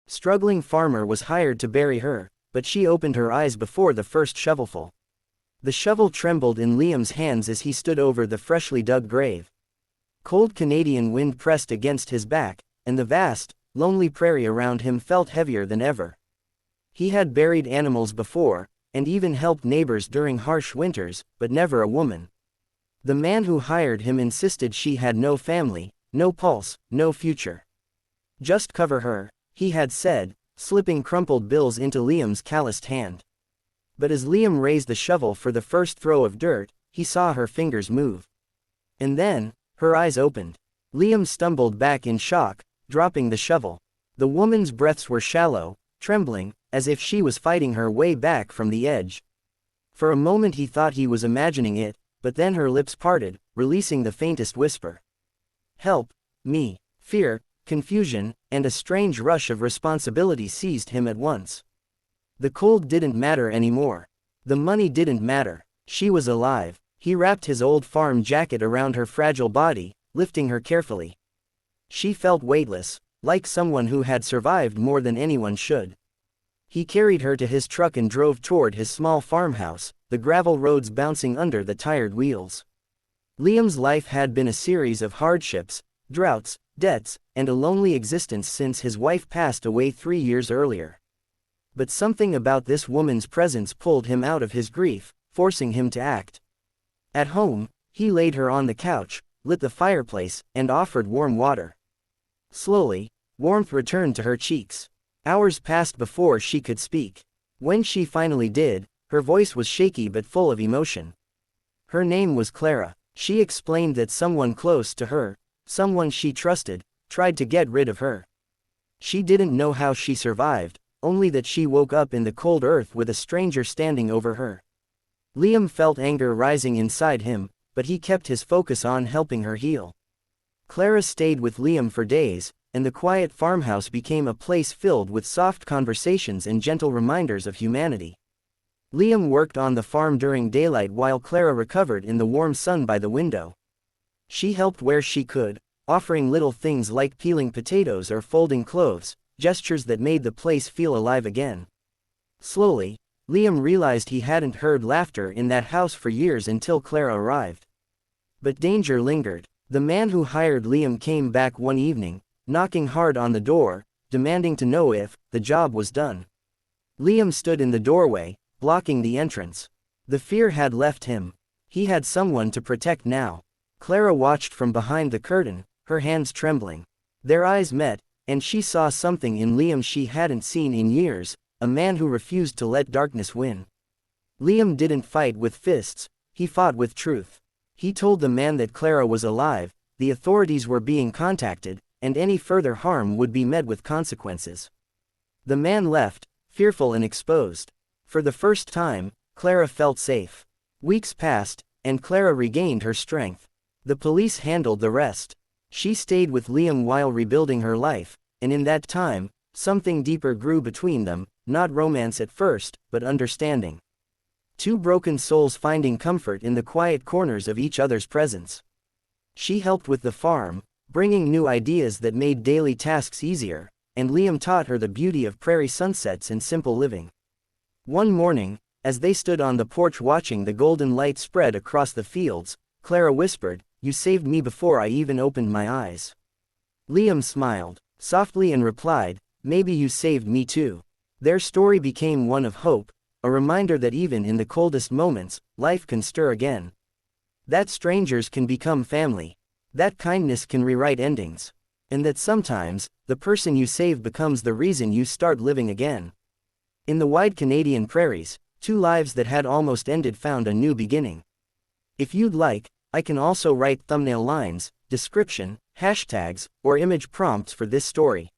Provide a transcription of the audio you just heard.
Struggling farmer was hired to bury her, but she opened her eyes before the first shovelful. The shovel trembled in Liam's hands as he stood over the freshly dug grave. Cold Canadian wind pressed against his back, and the vast, lonely prairie around him felt heavier than ever. He had buried animals before, and even helped neighbors during harsh winters, but never a woman. The man who hired him insisted she had no family, no pulse, no future. "Just cover her," he had said, slipping crumpled bills into Liam's calloused hand. But as Liam raised the shovel for the first throw of dirt, he saw her fingers move. And then, her eyes opened. Liam stumbled back in shock, dropping the shovel. The woman's breaths were shallow, trembling, as if she was fighting her way back from the edge. For a moment he thought he was imagining it, but then her lips parted, releasing the faintest whisper. "Help me." Fear, confusion, and a strange rush of responsibility seized him at once. The cold didn't matter anymore. The money didn't matter. She was alive. He wrapped his old farm jacket around her fragile body, lifting her carefully. She felt weightless, like someone who had survived more than anyone should. He carried her to his truck and drove toward his small farmhouse, the gravel roads bouncing under the tired wheels. Liam's life had been a series of hardships, droughts, debts, and a lonely existence since his wife passed away 3 years earlier. But something about this woman's presence pulled him out of his grief, forcing him to act. At home, he laid her on the couch, lit the fireplace, and offered warm water. Slowly, warmth returned to her cheeks. Hours passed before she could speak. When she finally did, her voice was shaky but full of emotion. Her name was Clara. She explained that someone close to her, someone she trusted, tried to get rid of her. She didn't know how she survived, only that she woke up in the cold earth with a stranger standing over her. Liam felt anger rising inside him, but he kept his focus on helping her heal. Clara stayed with Liam for days, and the quiet farmhouse became a place filled with soft conversations and gentle reminders of humanity. Liam worked on the farm during daylight while Clara recovered in the warm sun by the window. She helped where she could, offering little things like peeling potatoes or folding clothes, gestures that made the place feel alive again. Slowly, Liam realized he hadn't heard laughter in that house for years until Clara arrived. But danger lingered. The man who hired Liam came back one evening, knocking hard on the door, demanding to know if the job was done. Liam stood in the doorway, blocking the entrance. The fear had left him. He had someone to protect now. Clara watched from behind the curtain, her hands trembling. Their eyes met, and she saw something in Liam she hadn't seen in years, a man who refused to let darkness win. Liam didn't fight with fists, he fought with truth. He told the man that Clara was alive, the authorities were being contacted, and any further harm would be met with consequences. The man left, fearful and exposed. For the first time, Clara felt safe. Weeks passed, and Clara regained her strength. The police handled the rest. She stayed with Liam while rebuilding her life, and in that time, something deeper grew between them, not romance at first, but understanding. Two broken souls finding comfort in the quiet corners of each other's presence. She helped with the farm, bringing new ideas that made daily tasks easier, and Liam taught her the beauty of prairie sunsets and simple living. One morning, as they stood on the porch watching the golden light spread across the fields, Clara whispered, "You saved me before I even opened my eyes." Liam smiled softly and replied, "Maybe you saved me too." Their story became one of hope, a reminder that even in the coldest moments, life can stir again. That strangers can become family. That kindness can rewrite endings. And that sometimes, the person you save becomes the reason you start living again. In the wide Canadian prairies, two lives that had almost ended found a new beginning. If you'd like, I can also write thumbnail lines, description, hashtags, or image prompts for this story.